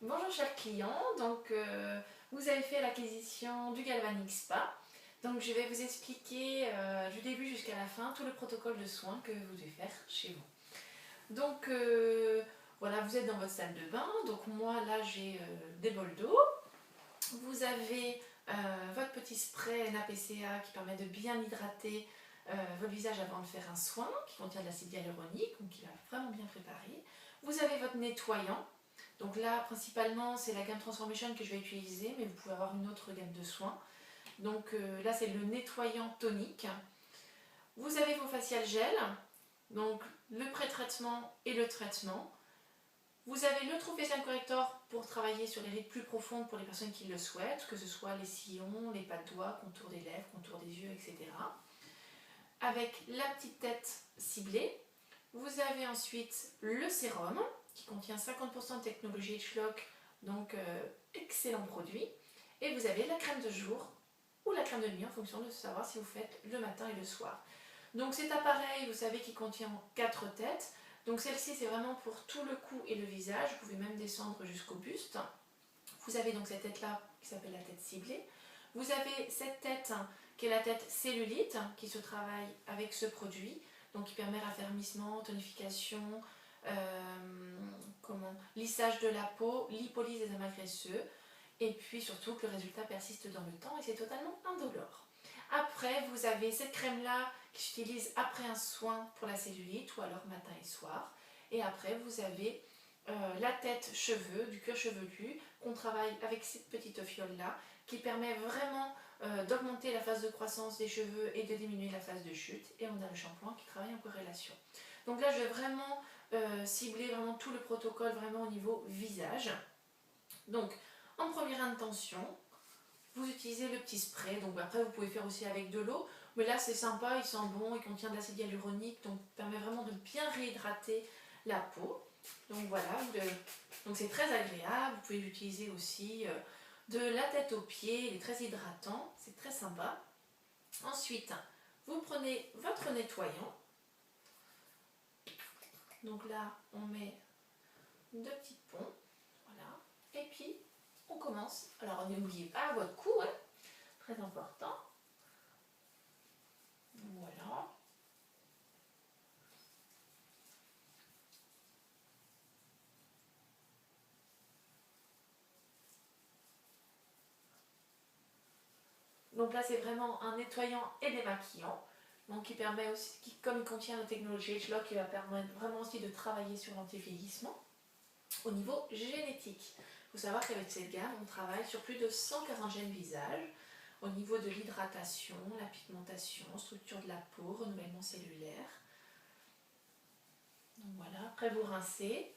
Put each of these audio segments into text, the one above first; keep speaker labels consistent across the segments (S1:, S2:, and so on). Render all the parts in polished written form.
S1: Bonjour chers clients, vous avez fait l'acquisition du Galvanic Spa. Donc je vais vous expliquer du début jusqu'à la fin tout le protocole de soins que vous devez faire chez vous. Voilà, vous êtes dans votre salle de bain, donc moi là j'ai des bols d'eau. Vous avez votre petit spray NaPCA qui permet de bien hydrater votre visage avant de faire un soin, qui contient de l'acide hyaluronique, donc qui va vraiment bien préparer. Vous avez votre nettoyant. Donc là, principalement, c'est la gamme Transformation que je vais utiliser, mais vous pouvez avoir une autre gamme de soins. Donc là, c'est le nettoyant tonique. Vous avez vos facial gel, donc le pré-traitement et le traitement. Vous avez le True Facial Corrector pour travailler sur les rides plus profondes pour les personnes qui le souhaitent, que ce soit les sillons, les pas de doigts, contour des lèvres, contour des yeux, etc. Avec la petite tête ciblée. Vous avez ensuite le sérum qui contient 50% de technologie H-Lock, donc excellent produit. Et vous avez la crème de jour ou la crème de nuit en fonction de savoir si vous faites le matin et le soir. Donc cet appareil, vous savez qu'il contient 4 têtes. Donc celle-ci, c'est vraiment pour tout le cou et le visage. Vous pouvez même descendre jusqu'au buste. Vous avez donc cette tête-là qui s'appelle la tête ciblée. Vous avez cette tête qui est la tête cellulite qui se travaille avec ce produit. Donc qui permet raffermissement, tonification, lissage de la peau, lipolyse des amas graisseux. Et puis surtout que le résultat persiste dans le temps et c'est totalement indolore. Après, vous avez cette crème-là qui s'utilise après un soin pour la cellulite ou alors matin et soir. Et après, vous avez la tête cheveux, du cuir chevelu, qu'on travaille avec cette petite fiole-là, qui permet vraiment d'augmenter la phase de croissance des cheveux et de diminuer la phase de chute. Et on a le shampoing qui travaille en corrélation. Donc là, je vais vraiment cibler vraiment tout le protocole vraiment au niveau visage. Donc, en première intention, vous utilisez le petit spray. Donc après, vous pouvez faire aussi avec de l'eau. Mais là, c'est sympa, il sent bon, il contient de l'acide hyaluronique, donc permet vraiment de bien réhydrater la peau. Donc voilà, donc c'est très agréable. Vous pouvez l'utiliser aussi de la tête aux pieds, il est très hydratant, c'est très sympa. Ensuite, vous prenez votre nettoyant. Donc là, on met 2 petites pompes, voilà. Et puis, on commence. Alors, n'oubliez pas votre cou, hein, très important. Voilà. Donc là, c'est vraiment un nettoyant et démaquillant. Donc qui permet aussi, comme il contient la technologie H-Lock, il va permettre vraiment aussi de travailler sur l'anti-vieillissement. Au niveau génétique, il faut savoir qu'avec cette gamme, on travaille sur plus de 140 gènes visage. Au niveau de l'hydratation, la pigmentation, structure de la peau, renouvellement cellulaire. Donc voilà, après vous rincez.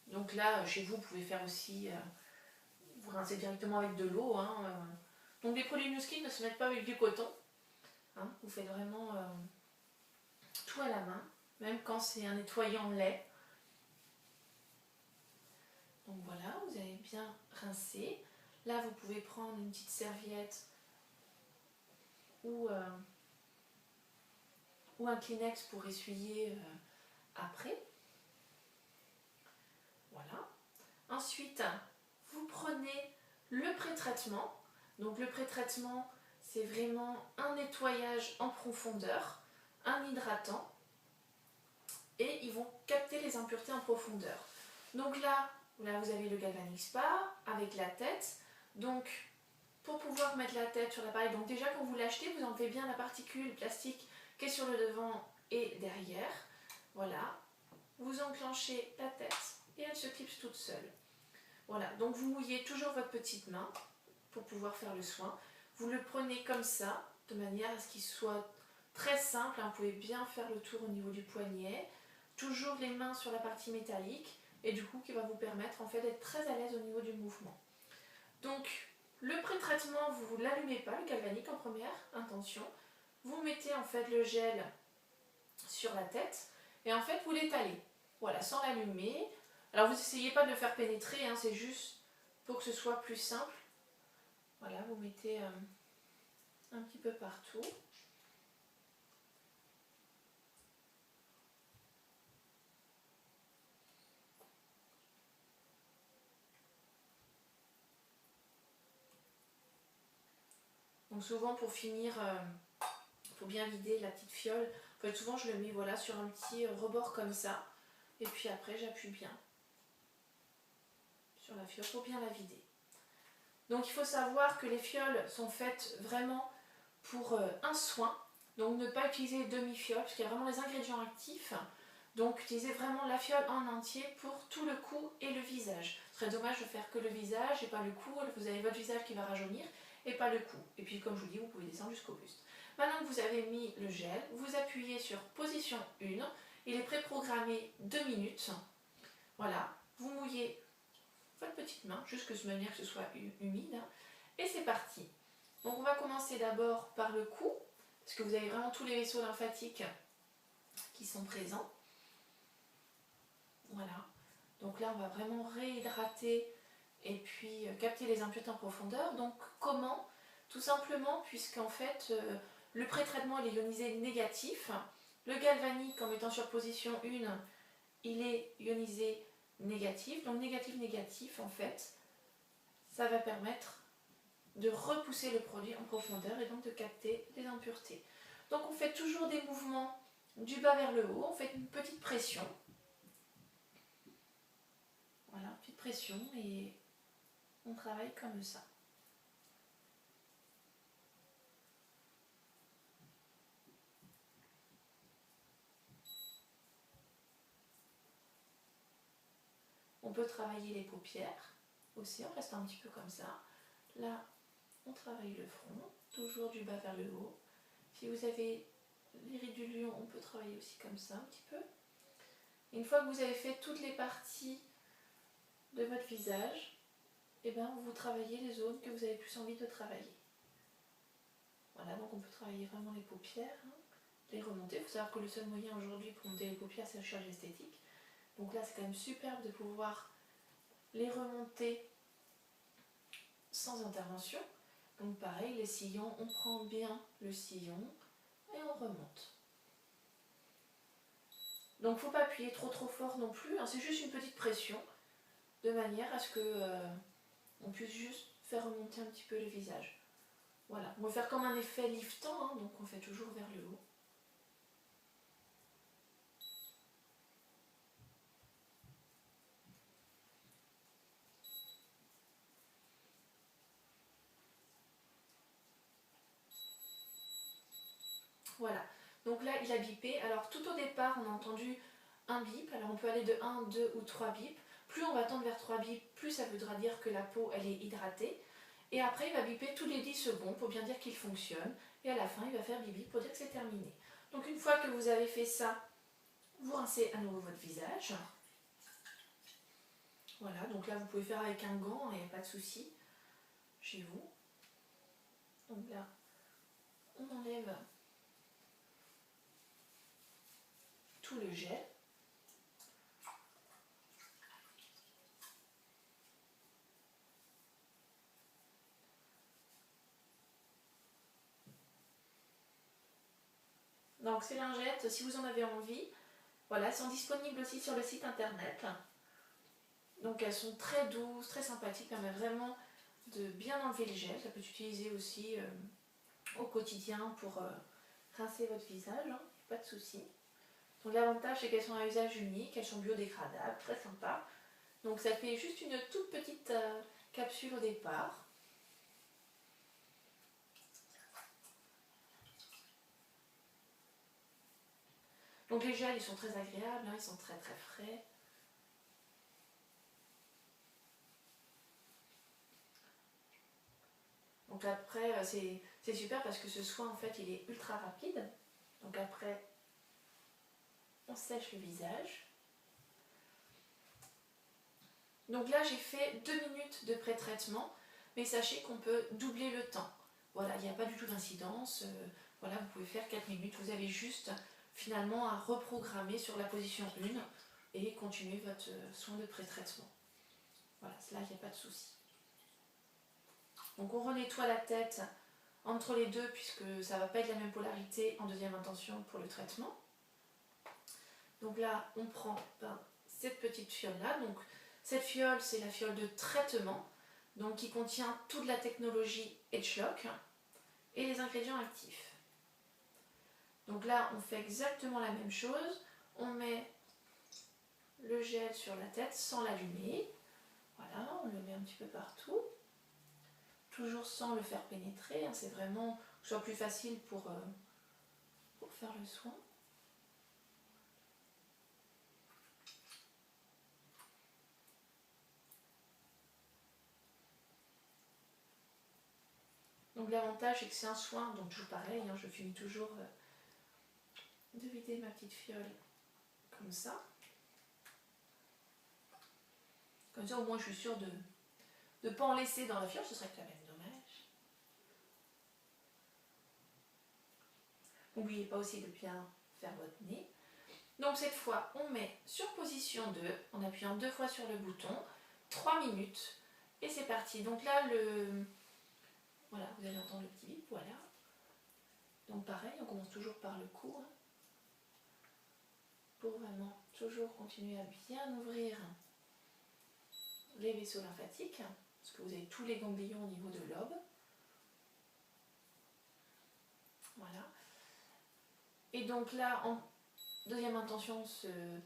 S1: Donc là, chez vous, vous pouvez faire aussi, vous rincez directement avec de l'eau. Donc les produits Nu Skin ne se mettent pas avec du coton. Vous faites vraiment tout à la main, même quand c'est un nettoyant lait. Donc voilà, vous avez bien rincé. Là, vous pouvez prendre une petite serviette ou un Kleenex pour essuyer après. Voilà. Ensuite, vous prenez le pré-traitement. Donc le pré-traitement, c'est vraiment un nettoyage en profondeur, un hydratant, et ils vont capter les impuretés en profondeur. Donc là, vous avez le Galvanic Spa avec la tête. Donc, pour pouvoir mettre la tête sur l'appareil, donc déjà quand vous l'achetez, vous enlevez bien la particule plastique qui est sur le devant et derrière. Voilà. Vous enclenchez la tête et elle se clipse toute seule. Voilà. Donc vous mouillez toujours votre petite main pour pouvoir faire le soin. Vous le prenez comme ça, de manière à ce qu'il soit très simple. Vous pouvez bien faire le tour au niveau du poignet. Toujours les mains sur la partie métallique. Et du coup, qui va vous permettre en fait d'être très à l'aise au niveau du mouvement. Donc, le pré-traitement, vous ne l'allumez pas, le galvanique en première intention. Vous mettez en fait le gel sur la tête et en fait vous l'étalez. Voilà, sans l'allumer. Alors vous n'essayez pas de le faire pénétrer, c'est juste pour que ce soit plus simple. Voilà, vous mettez un petit peu partout. Donc souvent pour finir, pour bien vider la petite fiole, en fait, souvent je le mets voilà, sur un petit rebord comme ça. Et puis après j'appuie bien sur la fiole pour bien la vider. Donc il faut savoir que les fioles sont faites vraiment pour un soin. Donc ne pas utiliser demi-fiole parce qu'il y a vraiment les ingrédients actifs. Donc utilisez vraiment la fiole en entier pour tout le cou et le visage. Ce serait dommage de faire que le visage et pas le cou. Vous avez votre visage qui va rajeunir et pas le cou. Et puis comme je vous dis, vous pouvez descendre jusqu'au buste. Maintenant que vous avez mis le gel, vous appuyez sur position 1. Il est préprogrammé 2 minutes. Voilà, vous mouillez votre petite main, juste de manière que ce soit humide. Et c'est parti. Donc on va commencer d'abord par le cou, parce que vous avez vraiment tous les vaisseaux lymphatiques qui sont présents. Voilà. Donc là on va vraiment réhydrater et puis capter les impuretés en profondeur. Donc comment? Tout simplement puisqu'en fait le pré-traitement est ionisé négatif. Le galvanique en mettant sur position 1, il est ionisé négatif. Donc négatif en fait, ça va permettre de repousser le produit en profondeur et donc de capter les impuretés. Donc on fait toujours des mouvements du bas vers le haut, on fait une petite pression. Voilà, petite pression et on travaille comme ça. On peut travailler les paupières aussi en restant un petit peu comme ça. Là, on travaille le front, toujours du bas vers le haut. Si vous avez les rides du lion, on peut travailler aussi comme ça un petit peu. Une fois que vous avez fait toutes les parties de votre visage, et bien vous travaillez les zones que vous avez plus envie de travailler. Voilà, donc on peut travailler vraiment les paupières, les remonter. Il faut savoir que le seul moyen aujourd'hui pour monter les paupières, c'est la chirurgie esthétique. Donc là, c'est quand même superbe de pouvoir les remonter sans intervention. Donc pareil, les sillons, on prend bien le sillon et on remonte. Donc il ne faut pas appuyer trop fort non plus, c'est juste une petite pression de manière à ce que on puisse juste faire remonter un petit peu le visage. Voilà, on va faire comme un effet liftant, donc on fait toujours vers le haut. Voilà, donc là il a bipé. Alors tout au départ on a entendu un bip, alors on peut aller de 1, 2 ou 3 bips. Plus on va tendre vers 3 bips, plus ça voudra dire que la peau elle est hydratée. Et après il va biper tous les 10 secondes pour bien dire qu'il fonctionne. Et à la fin il va faire bip bip pour dire que c'est terminé. Donc une fois que vous avez fait ça, vous rincez à nouveau votre visage. Voilà, donc là vous pouvez faire avec un gant, il n'y a pas de souci chez vous. Donc là, on enlève tout le gel. Donc ces lingettes, si vous en avez envie, voilà, elles sont disponibles aussi sur le site internet. Donc elles sont très douces, très sympathiques, permettent vraiment de bien enlever le gel. Ça peut être utilisé aussi au quotidien pour rincer votre visage, pas de souci. Donc l'avantage c'est qu'elles sont à usage unique, elles sont biodégradables, très sympa. Donc ça fait juste une toute petite capsule au départ. Donc les gels ils sont très agréables, ils sont très frais. Donc après c'est super parce que ce soin en fait il est ultra rapide. Donc après on sèche le visage. Donc là j'ai fait 2 minutes de pré-traitement, mais sachez qu'on peut doubler le temps. Voilà, il n'y a pas du tout d'incidence. Voilà, vous pouvez faire 4 minutes, vous avez juste finalement à reprogrammer sur la position 1 et continuer votre soin de pré-traitement. Voilà, là il n'y a pas de souci. Donc on renettoie la tête entre les deux puisque ça ne va pas être la même polarité en deuxième intention pour le traitement. Donc là on prend cette petite fiole là. Donc cette fiole c'est la fiole de traitement donc qui contient toute la technologie Edgelock. et les ingrédients actifs. Donc là, on fait exactement la même chose. On met le gel sur la tête sans l'allumer. Voilà, on le met un petit peu partout. Toujours sans le faire pénétrer. Hein, c'est vraiment que ce soit plus facile pour faire le soin. Donc l'avantage c'est que c'est un soin, donc toujours pareil, hein, je finis toujours de vider ma petite fiole comme ça. Comme ça au moins je suis sûre de ne pas en laisser dans la fiole, ce serait quand même dommage. N'oubliez pas aussi de bien faire votre nez. Donc cette fois on met sur position 2, en appuyant 2 fois sur le bouton, 3 minutes et c'est parti. Donc là voilà, vous allez entendre le petit bip, voilà. Donc pareil, on commence toujours par le cou, hein, pour vraiment toujours continuer à bien ouvrir les vaisseaux lymphatiques, parce que vous avez tous les ganglions au niveau de l'aube. Voilà. Et donc là, en deuxième intention, ce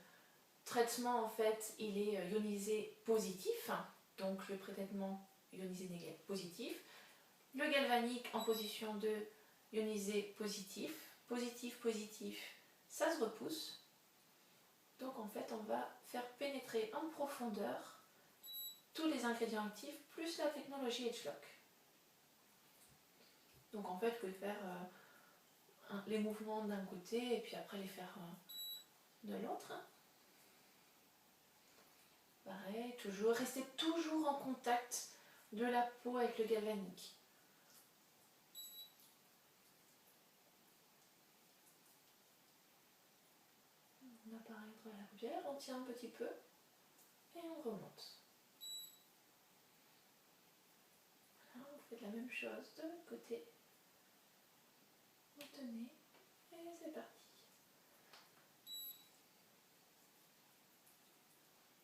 S1: traitement, en fait, il est ionisé positif, donc le pré-traitement ionisé négatif positif. Le galvanique en position 2, ionisé positif. Positif, positif, ça se repousse. Donc en fait, on va faire pénétrer en profondeur tous les ingrédients actifs plus la technologie Edgelock. Donc en fait, vous pouvez faire les mouvements d'un côté et puis après les faire de l'autre. Pareil, toujours, restez toujours en contact de la peau avec le galvanique. On apparaît entre la paupière, on tient un petit peu et on remonte. Voilà, vous faites la même chose de l'autre côté. Vous tenez et c'est parti.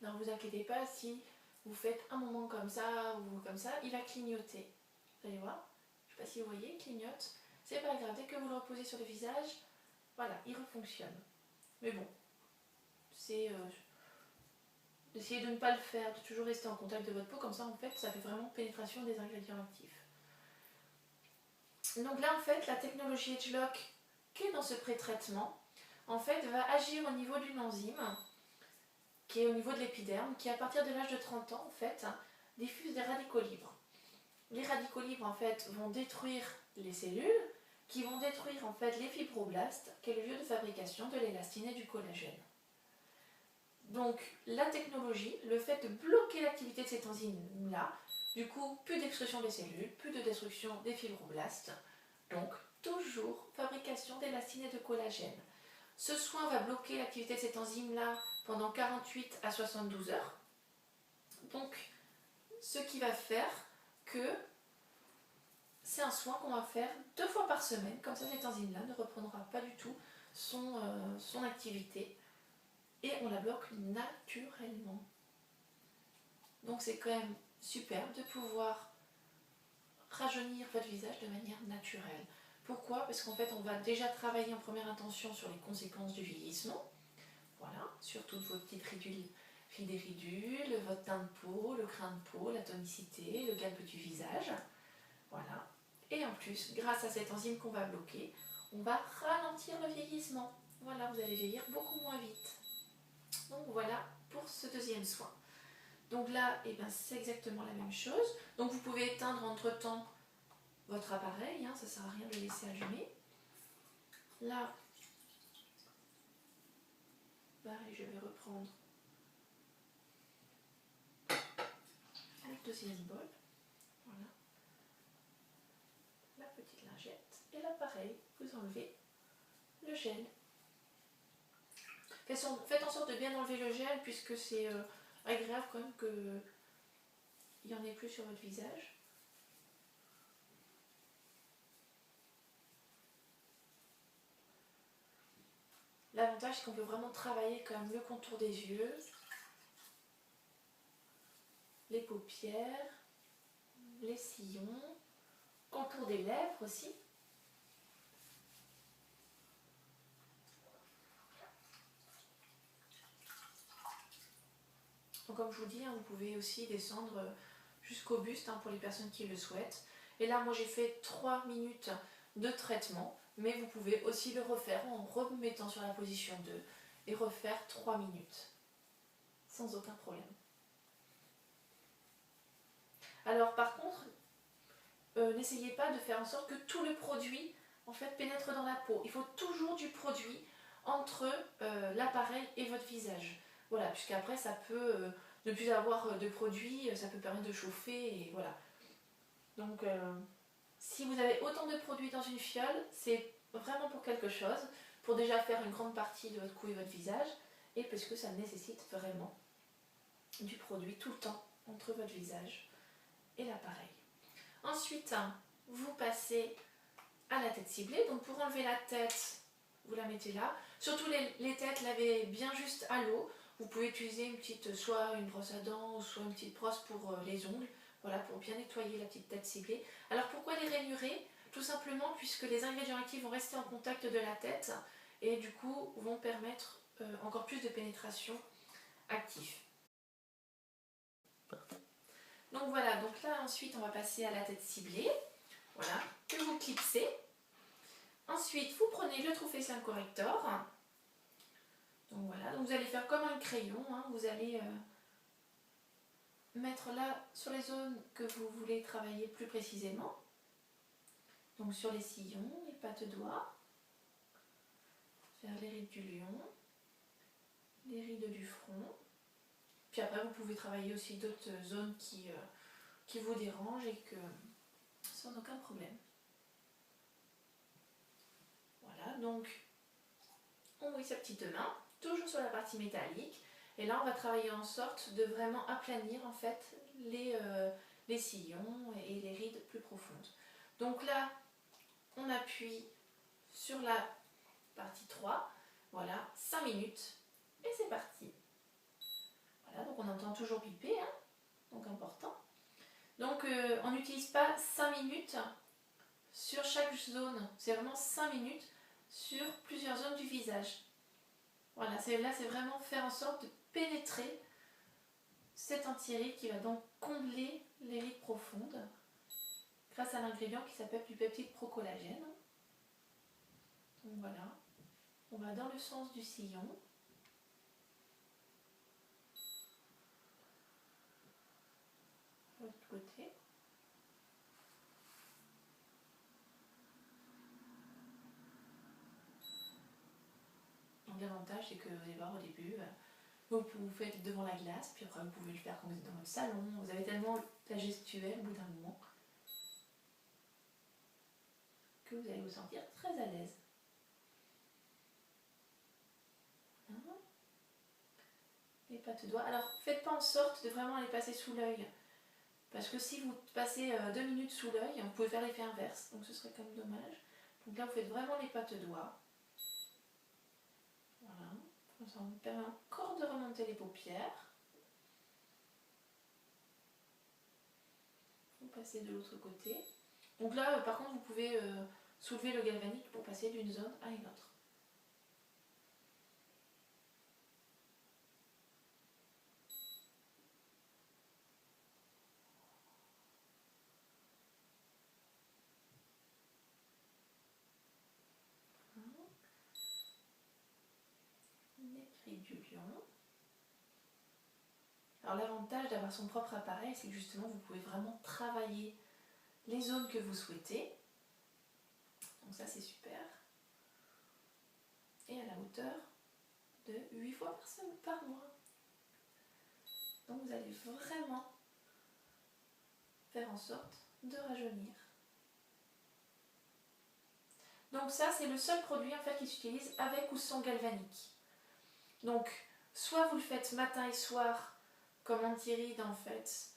S1: Ne vous inquiétez pas si vous faites un moment comme ça ou comme ça, il va clignoter. Vous allez voir, je ne sais pas si vous voyez, il clignote. C'est pas grave, dès que vous le reposez sur le visage, voilà, il refonctionne. Mais bon, c'est d'essayer de ne pas le faire, de toujours rester en contact de votre peau, comme ça en fait ça fait vraiment pénétration des ingrédients actifs. Donc là en fait la technologie Edgelock qui est dans ce pré-traitement en fait va agir au niveau d'une enzyme qui est au niveau de l'épiderme, qui à partir de l'âge de 30 ans en fait diffuse des radicaux libres. Les radicaux libres en fait vont détruire les cellules qui vont détruire en fait les fibroblastes qui est le lieu de fabrication de l'élastine et du collagène. Donc la technologie, le fait de bloquer l'activité de cette enzyme-là, du coup plus d'expression des cellules, plus de destruction des fibroblastes, donc toujours fabrication d'élastine et de collagène. Ce soin va bloquer l'activité de cette enzyme-là pendant 48 à 72 heures. Donc ce qui va faire que c'est un soin qu'on va faire 2 fois par semaine, comme ça cette enzyme-là ne reprendra pas du tout son activité. Et on la bloque naturellement. Donc c'est quand même superbe de pouvoir rajeunir votre visage de manière naturelle. Pourquoi? Parce qu'en fait on va déjà travailler en première intention sur les conséquences du vieillissement. Voilà, sur toutes vos petites ridules, votre teint de peau, le grain de peau, la tonicité, le galbe du visage. Voilà. Et en plus, grâce à cette enzyme qu'on va bloquer, on va ralentir le vieillissement. Voilà, vous allez vieillir beaucoup moins vite. Donc voilà pour ce deuxième soin. Donc là, eh ben, c'est exactement la même chose. Donc vous pouvez éteindre entre-temps votre appareil, hein, ça ne sert à rien de le laisser allumer. Là, pareil, je vais reprendre le deuxième bol. Voilà. La petite lingette. Et là, pareil, vous enlevez le gel. Faites en sorte de bien enlever le gel puisque c'est agréable quand même qu'il n'y en ait plus sur votre visage. L'avantage c'est qu'on peut vraiment travailler quand même le contour des yeux, les paupières, les sillons, contour des lèvres aussi. Donc comme je vous dis, hein, vous pouvez aussi descendre jusqu'au buste pour les personnes qui le souhaitent. Et là, moi j'ai fait 3 minutes de traitement, mais vous pouvez aussi le refaire en remettant sur la position 2 et refaire 3 minutes, sans aucun problème. Alors par contre, n'essayez pas de faire en sorte que tout le produit en fait pénètre dans la peau. Il faut toujours du produit entre l'appareil et votre visage. Voilà, puisqu'après ça peut ne plus avoir de produit, ça peut permettre de chauffer et voilà. Donc si vous avez autant de produits dans une fiole, c'est vraiment pour quelque chose, pour déjà faire une grande partie de votre cou et votre visage, et parce que ça nécessite vraiment du produit tout le temps entre votre visage et l'appareil. Ensuite, vous passez à la tête ciblée. Donc pour enlever la tête, vous la mettez là. Surtout les têtes, lavez bien juste à l'eau. Vous pouvez utiliser une petite, soit une brosse à dents, soit une petite brosse pour les ongles. Voilà, pour bien nettoyer la petite tête ciblée. Alors pourquoi les rainurés? Tout simplement puisque les ingrédients actifs vont rester en contact de la tête et du coup vont permettre encore plus de pénétration active. Donc voilà, donc là ensuite on va passer à la tête ciblée. Voilà, que vous clipsez. Ensuite, vous prenez le True Face Line Corrector. Donc voilà, donc vous allez faire comme un crayon. Vous allez mettre là sur les zones que vous voulez travailler plus précisément. Donc sur les sillons, les pattes doigts, faire les rides du lion, les rides du front. Puis après, vous pouvez travailler aussi d'autres zones qui vous dérangent et que sans aucun problème. Voilà, donc on mouille sa petite main, toujours sur la partie métallique. Et là, on va travailler en sorte de vraiment aplanir en fait les sillons et les rides plus profondes. Donc là, on appuie sur la partie 3. Voilà, 5 minutes. Et c'est parti. Voilà, donc on entend toujours piper, donc important. Donc on n'utilise pas 5 minutes sur chaque zone. C'est vraiment 5 minutes sur plusieurs zones du visage. Voilà, là c'est vraiment faire en sorte de pénétrer cet anti-ride qui va donc combler les rides profondes grâce à l'ingrédient qui s'appelle du peptide procollagène. Donc voilà, on va dans le sens du sillon. De l'autre côté. Donc l'avantage c'est que vous allez voir au début, vous faites devant la glace, puis après vous pouvez le faire quand vous êtes dans votre salon. Vous avez tellement la gestuelle au bout d'un moment que vous allez vous sentir très à l'aise. Les pattes doigts. Alors faites pas en sorte de vraiment les passer sous l'œil. Parce que si vous passez 2 minutes sous l'œil, vous pouvez faire l'effet inverse. Donc ce serait quand même dommage. Donc là vous faites vraiment les pattes doigts. Voilà. Ça vous permet encore de remonter les paupières. Vous passez de l'autre côté. Donc là par contre vous pouvez soulever le galvanique pour passer d'une zone à une autre. Du lion. Alors l'avantage d'avoir son propre appareil, c'est que justement vous pouvez vraiment travailler les zones que vous souhaitez. Donc ça c'est super. Et à la hauteur de 8 fois par mois. Donc vous allez vraiment faire en sorte de rajeunir. Donc ça c'est le seul produit en fait qui s'utilise avec ou sans galvanique. Donc soit vous le faites matin et soir comme anti-ride en fait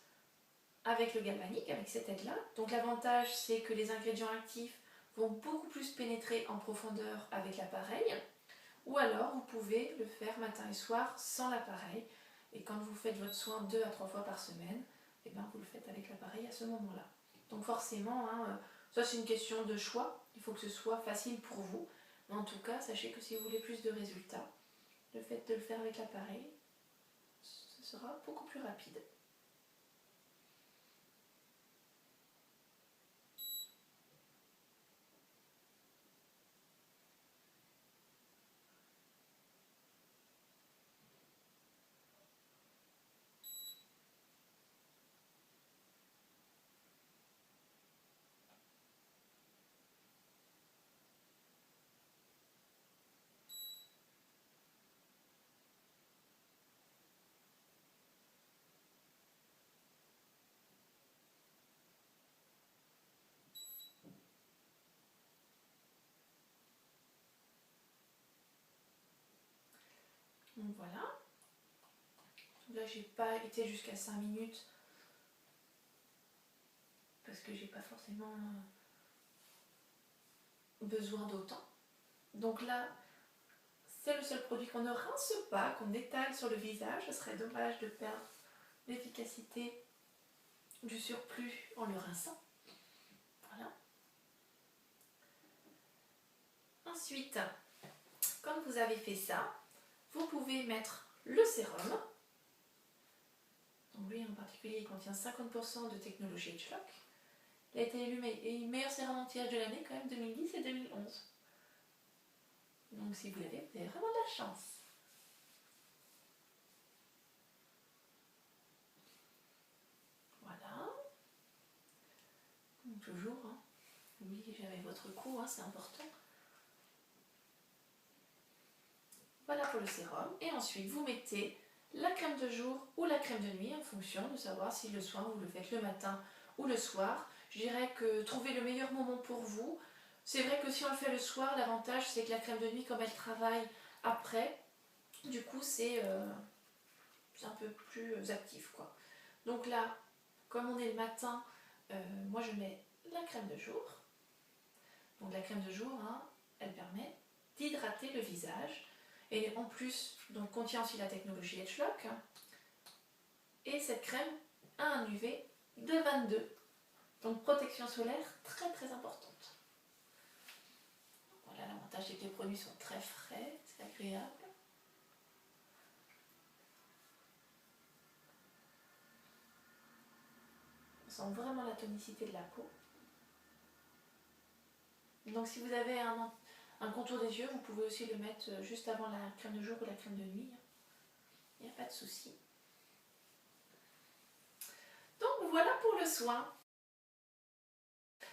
S1: avec le galvanique, avec cette aide là. Donc l'avantage c'est que les ingrédients actifs vont beaucoup plus pénétrer en profondeur avec l'appareil. Ou alors vous pouvez le faire matin et soir sans l'appareil. Et quand vous faites votre soin 2 à 3 fois par semaine, et bien vous le faites avec l'appareil à ce moment-là. Donc forcément, ça c'est une question de choix. Il faut que ce soit facile pour vous. Mais en tout cas, sachez que si vous voulez plus de résultats, le fait de le faire avec l'appareil, ce sera beaucoup plus rapide. Donc voilà. Là, j'ai pas été jusqu'à 5 minutes parce que j'ai pas forcément besoin d'autant. Donc là, c'est le seul produit qu'on ne rince pas, qu'on étale sur le visage. Ce serait dommage de perdre l'efficacité du surplus en le rinçant. Voilà. Ensuite, quand vous avez fait ça, vous pouvez mettre le sérum. Donc lui en particulier, il contient 50% de technologie Edgelock. Il a été élu meilleur sérum anti-âge de l'année quand même 2010 et 2011. Donc si vous l'avez, vous avez vraiment de la chance. Voilà. Donc toujours, hein. Oui, j'avais votre cou, hein, c'est important. Voilà pour le sérum. Et ensuite, vous mettez la crème de jour ou la crème de nuit en fonction de savoir si le soin vous le faites le matin ou le soir. Je dirais que trouvez le meilleur moment pour vous. C'est vrai que si on le fait le soir, l'avantage c'est que la crème de nuit, comme elle travaille après, du coup c'est un peu plus actif, quoi. Donc là, comme on est le matin, moi je mets la crème de jour. Donc la crème de jour, hein, elle permet d'hydrater le visage. Et en plus, donc, contient aussi la technologie Edgelock. Et cette crème a un UV de 22. Donc protection solaire très très importante. Voilà, l'avantage c'est que les produits sont très frais, c'est agréable. On sent vraiment la tonicité de la peau. Donc si vous avez un contour des yeux, vous pouvez aussi le mettre juste avant la crème de jour ou la crème de nuit. Il n'y a pas de souci. Donc voilà pour le soin.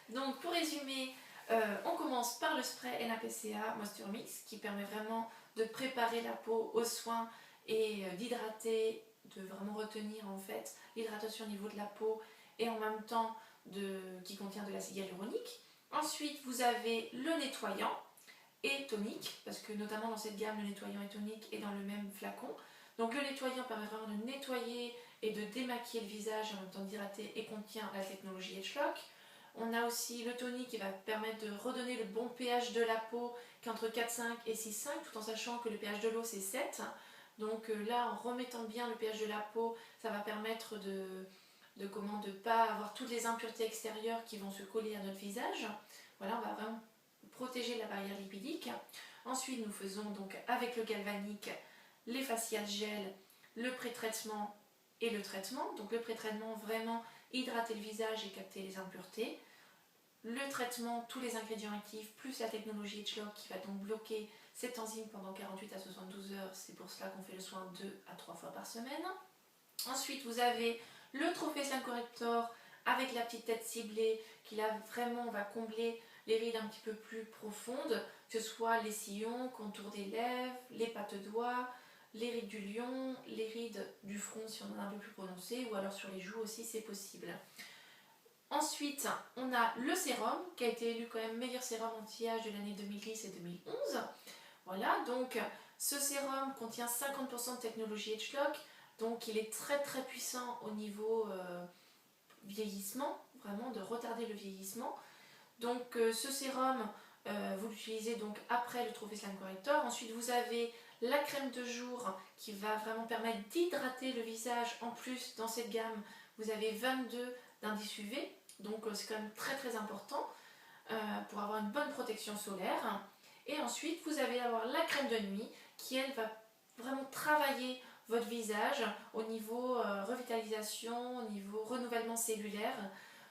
S1: Donc pour résumer, on commence par le spray NAPCA Moisture Mix qui permet vraiment de préparer la peau aux soins et d'hydrater, de vraiment retenir en fait l'hydratation au niveau de la peau et en même temps qui contient de l'acide hyaluronique. Ensuite vous avez le nettoyant et tonique, parce que notamment dans cette gamme le nettoyant et tonique est dans le même flacon. Donc le nettoyant permet vraiment de nettoyer et de démaquiller le visage en même temps d'hydrater et contient la technologie Edgelock. On a aussi le tonique qui va permettre de redonner le bon pH de la peau qui est entre 4,5 et 6,5 tout en sachant que le pH de l'eau c'est 7. Donc là en remettant bien le pH de la peau, ça va permettre de ne pas avoir toutes les impuretés extérieures qui vont se coller à notre visage. Voilà, on va vraiment protéger la barrière lipidique. Ensuite nous faisons donc avec le galvanique les facial gel, le pré-traitement et le traitement. Donc le pré-traitement vraiment hydrater le visage et capter les impuretés. Le traitement, tous les ingrédients actifs, plus la technologie Edgelock qui va donc bloquer cette enzyme pendant 48 à 72 heures. C'est pour cela qu'on fait le soin 2 à 3 fois par semaine. Ensuite, vous avez le Trophée Slim Corrector avec la petite tête ciblée qui là vraiment va combler les rides un petit peu plus profondes, que ce soit les sillons, contour des lèvres, les pattes de doigts, les rides du lion, les rides du front si on en a un peu plus prononcé, ou alors sur les joues aussi c'est possible. Ensuite, on a le sérum qui a été élu quand même meilleur sérum anti-âge de l'année 2010 et 2011. Voilà, donc ce sérum contient 50% de technologie Edgelock, donc il est très très puissant au niveau vieillissement, vraiment de retarder le vieillissement. Donc ce sérum, vous l'utilisez donc après le Trophée Slim Corrector. Ensuite vous avez la crème de jour qui va vraiment permettre d'hydrater le visage. En plus dans cette gamme vous avez 22 d'indice UV, donc c'est quand même très très important pour avoir une bonne protection solaire. Et ensuite vous allez avoir la crème de nuit qui elle va vraiment travailler votre visage au niveau revitalisation, au niveau renouvellement cellulaire.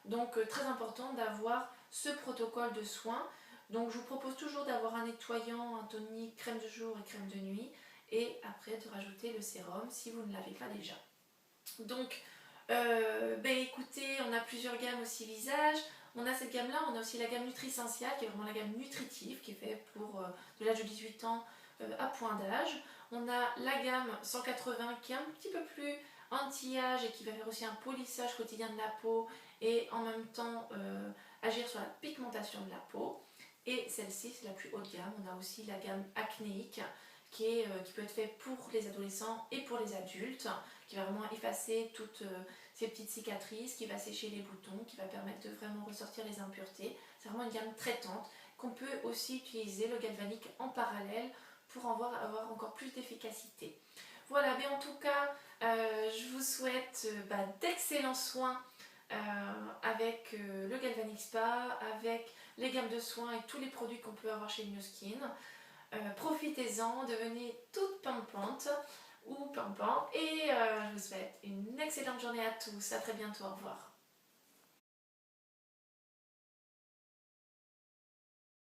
S1: Donc très important d'avoir ce protocole de soins. Donc je vous propose toujours d'avoir un nettoyant, un tonique, crème de jour et crème de nuit. Et après de rajouter le sérum si vous ne l'avez pas déjà. Donc écoutez, on a plusieurs gammes aussi visage. On a cette gamme là, on a aussi la gamme Nutrisential qui est vraiment la gamme nutritive qui est faite pour de l'âge de 18 ans à point d'âge. On a la gamme 180 qui est un petit peu plus anti-âge et qui va faire aussi un polissage quotidien de la peau et en même temps agir sur la pigmentation de la peau. Et celle-ci c'est la plus haute gamme. On a aussi la gamme acnéique qui peut être faite pour les adolescents et pour les adultes, qui va vraiment effacer toutes ces petites cicatrices, qui va sécher les boutons, qui va permettre de vraiment ressortir les impuretés. C'est vraiment une gamme traitante qu'on peut aussi utiliser le galvanique en parallèle pour avoir encore plus d'efficacité. Voilà, mais en tout cas, je vous souhaite d'excellents soins avec le Galvanic Spa, avec les gammes de soins et tous les produits qu'on peut avoir chez New Skin. Profitez-en, devenez toute pimpante ou pimpant et je vous souhaite une excellente journée à tous. À très bientôt, au revoir.